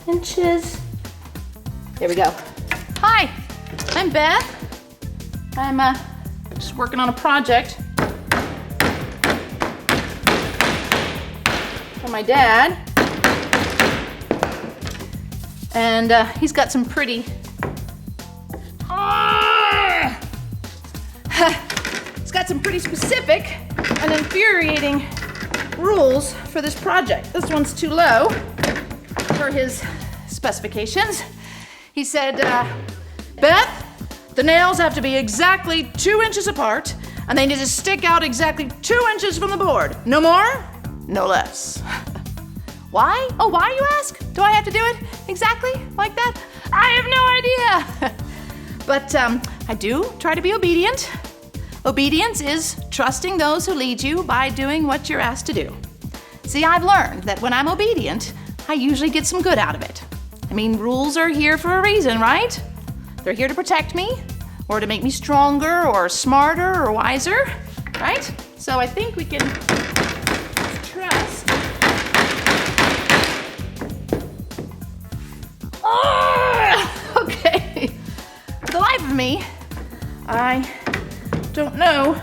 inches. There we go. Hi, I'm Beth. I'm just working on a project for my dad. And he's got some pretty he's got some pretty specific and infuriating rules for this project. This one's too low for his specifications. He said, Beth, the nails have to be exactly 2 inches apart, and they need to stick out exactly 2 inches from the board. No more, no less. Why? Oh, why, you ask? Do I have to do it exactly like that? I have no idea. But I do try to be obedient. Obedience is trusting those who lead you by doing what you're asked to do. See, I've learned that when I'm obedient, I usually get some good out of it. I mean, rules are here for a reason, right? They're here to protect me, or to make me stronger, or smarter, or wiser, right? So I think we can trust. Oh, okay. For the life of me, I don't know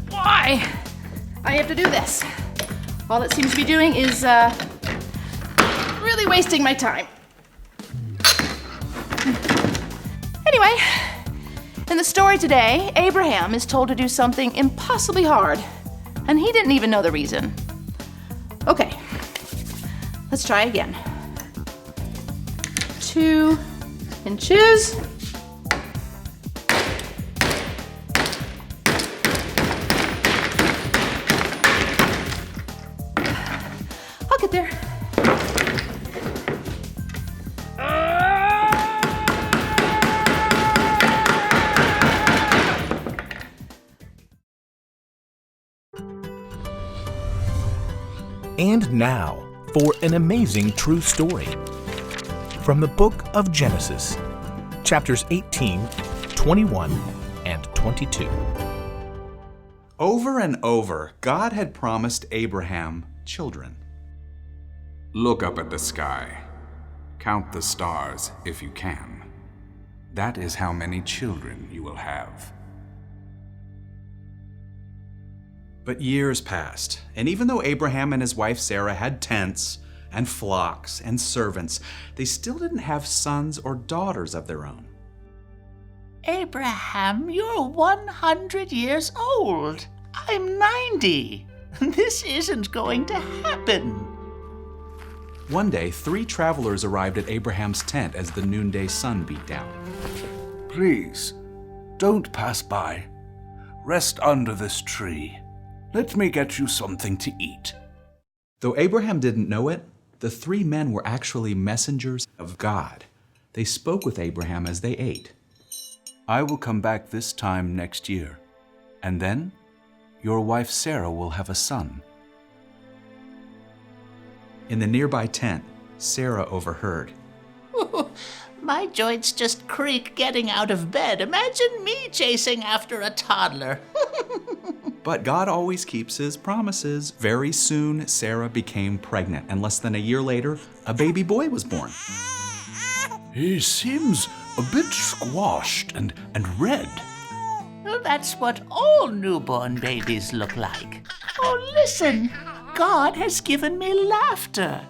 why I have to do this. All it seems to be doing is really wasting my time. Anyway, in the story today, Abraham is told to do something impossibly hard, and he didn't even know the reason. Okay, let's try again. 2 inches. I'll get there. And now for an amazing true story from the book of Genesis, chapters 18, 21, and 22. Over and over, God had promised Abraham children. Look up at the sky. Count the stars if you can. That is how many children you will have. But years passed, and even though Abraham and his wife Sarah had tents and flocks and servants, they still didn't have sons or daughters of their own. Abraham, you're 100 years old. I'm 90. This isn't going to happen. One day, 3 travelers arrived at Abraham's tent as the noonday sun beat down. Please, don't pass by. Rest under this tree. Let me get you something to eat. Though Abraham didn't know it, the 3 men were actually messengers of God. They spoke with Abraham as they ate. I will come back this time next year, and then your wife Sarah will have a son. In the nearby tent, Sarah overheard. My joints just creak getting out of bed. Imagine me chasing after a toddler. But God always keeps his promises. Very soon, Sarah became pregnant, and less than a year later, a baby boy was born. He seems a bit squashed and red. Well, that's what all newborn babies look like. Oh, listen. God has given me laughter.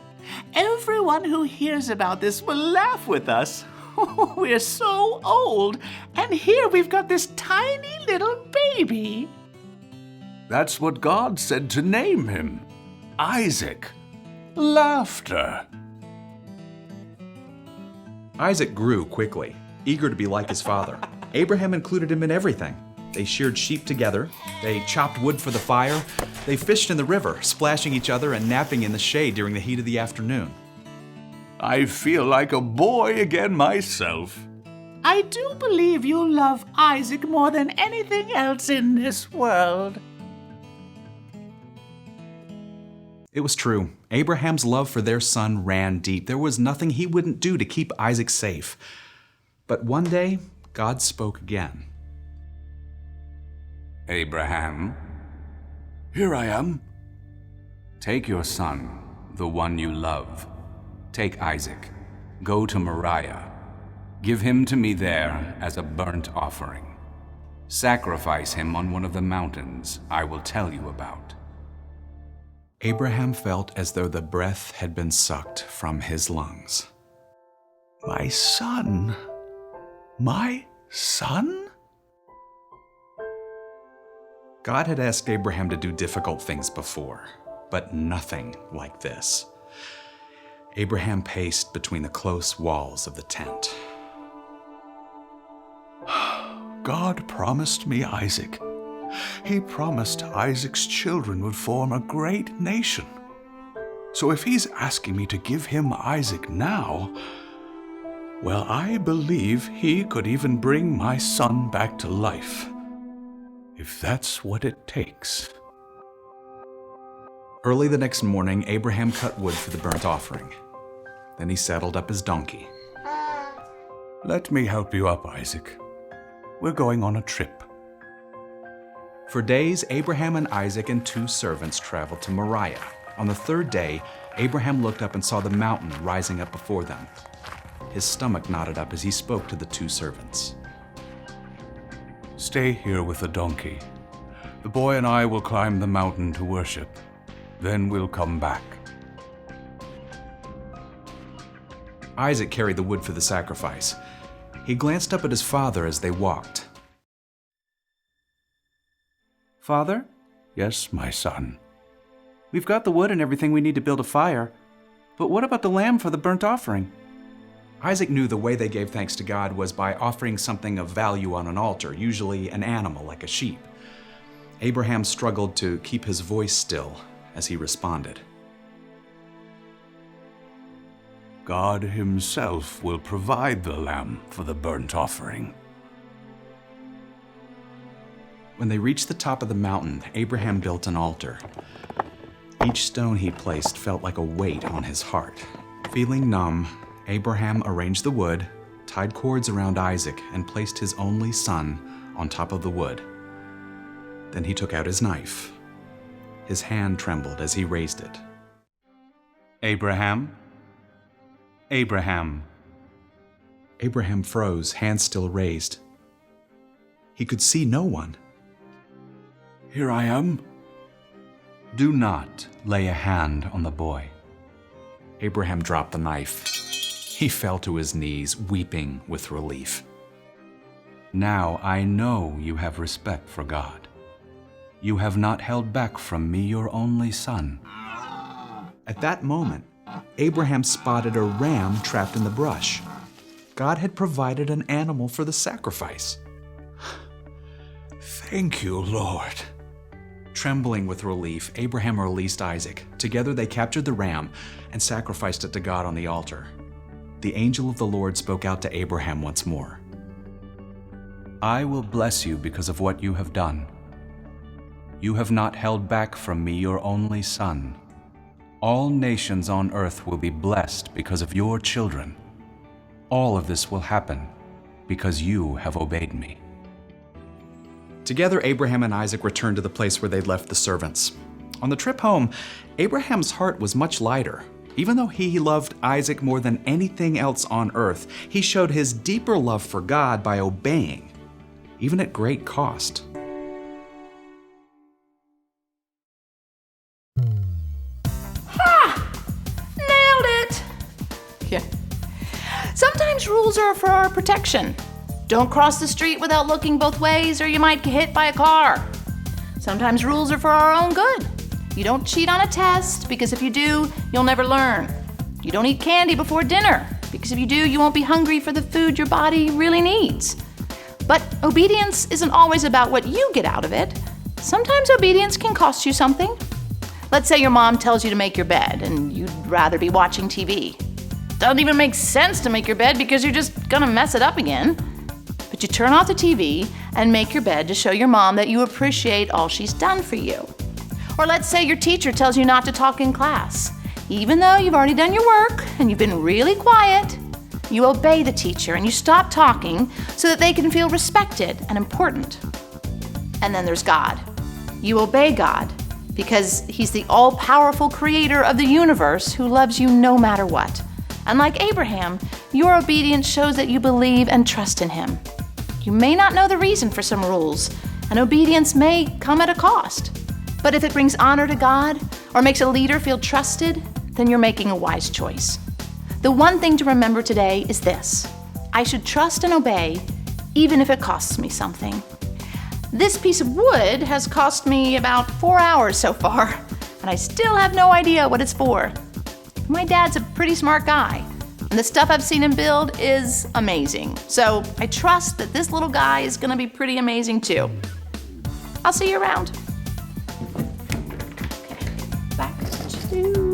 Everyone who hears about this will laugh with us. We're so old, and here we've got this tiny little baby. That's what God said to name him. Isaac. Laughter. Isaac grew quickly, eager to be like his father. Abraham included him in everything. They sheared sheep together, they chopped wood for the fire, they fished in the river, splashing each other and napping in the shade during the heat of the afternoon. I feel like a boy again myself. I do believe you love Isaac more than anything else in this world. It was true. Abraham's love for their son ran deep. There was nothing he wouldn't do to keep Isaac safe. But one day, God spoke again. Abraham, Here I am. take your son, the one you love. Take Isaac. Go to Moriah. Give him to me there as a burnt offering. Sacrifice him on one of the mountains I will tell you about." Abraham felt as though the breath had been sucked from his lungs. My son? My son? God had asked Abraham to do difficult things before, but nothing like this. Abraham paced between the close walls of the tent. God promised me Isaac. He promised Isaac's children would form a great nation. So if he's asking me to give him Isaac now, well, I believe he could even bring my son back to life, if that's what it takes. Early the next morning, Abraham cut wood for the burnt offering. Then he saddled up his donkey. Let me help you up, Isaac. We're going on a trip. For days, Abraham and Isaac and 2 servants traveled to Moriah. On the 3rd day, Abraham looked up and saw the mountain rising up before them. His stomach knotted up as he spoke to the 2 servants. Stay here with the donkey. The boy and I will climb the mountain to worship. Then we'll come back. Isaac carried the wood for the sacrifice. He glanced up at his father as they walked. "Father?" Yes, my son. "We've got the wood and everything we need to build a fire, but what about the lamb for the burnt offering?" Isaac knew the way they gave thanks to God was by offering something of value on an altar, usually an animal like a sheep. Abraham struggled to keep his voice still as he responded. God himself will provide the lamb for the burnt offering. When they reached the top of the mountain, Abraham built an altar. Each stone he placed felt like a weight on his heart. Feeling numb, Abraham arranged the wood, tied cords around Isaac, and placed his only son on top of the wood. Then he took out his knife. His hand trembled as he raised it. "Abraham? Abraham." Abraham froze, hands still raised. He could see no one. Here I am. "Do not lay a hand on the boy." Abraham dropped the knife. He fell to his knees, weeping with relief. "Now I know you have respect for God. You have not held back from me your only son." At that moment, Abraham spotted a ram trapped in the brush. God had provided an animal for the sacrifice. Thank you, Lord. Trembling with relief, Abraham released Isaac. Together they captured the ram and sacrificed it to God on the altar. The angel of the Lord spoke out to Abraham once more. "I will bless you because of what you have done. You have not held back from me your only son. All nations on earth will be blessed because of your children. All of this will happen because you have obeyed me." Together, Abraham and Isaac returned to the place where they'd left the servants. On the trip home, Abraham's heart was much lighter. Even though he loved Isaac more than anything else on earth, he showed his deeper love for God by obeying, even at great cost. Nailed it! Yeah. Sometimes rules are for our protection. Don't cross the street without looking both ways or you might get hit by a car. Sometimes rules are for our own good. You don't cheat on a test because if you do, you'll never learn. You don't eat candy before dinner because if you do, you won't be hungry for the food your body really needs. But obedience isn't always about what you get out of it. Sometimes obedience can cost you something. Let's say your mom tells you to make your bed and you'd rather be watching TV. Doesn't even make sense to make your bed because you're just gonna mess it up again. But you turn off the TV and make your bed to show your mom that you appreciate all she's done for you. Or let's say your teacher tells you not to talk in class. Even though you've already done your work and you've been really quiet, you obey the teacher and you stop talking so that they can feel respected and important. And then there's God. You obey God because He's the all-powerful creator of the universe who loves you no matter what. And like Abraham, your obedience shows that you believe and trust in him. You may not know the reason for some rules, and obedience may come at a cost. But if it brings honor to God or makes a leader feel trusted, then you're making a wise choice. The one thing to remember today is this: I should trust and obey even if it costs me something. This piece of wood has cost me about 4 hours so far, and I still have no idea what it's for. My dad's a pretty smart guy, and the stuff I've seen him build is amazing. So I trust that this little guy is gonna be pretty amazing too. I'll see you around. Okay, back to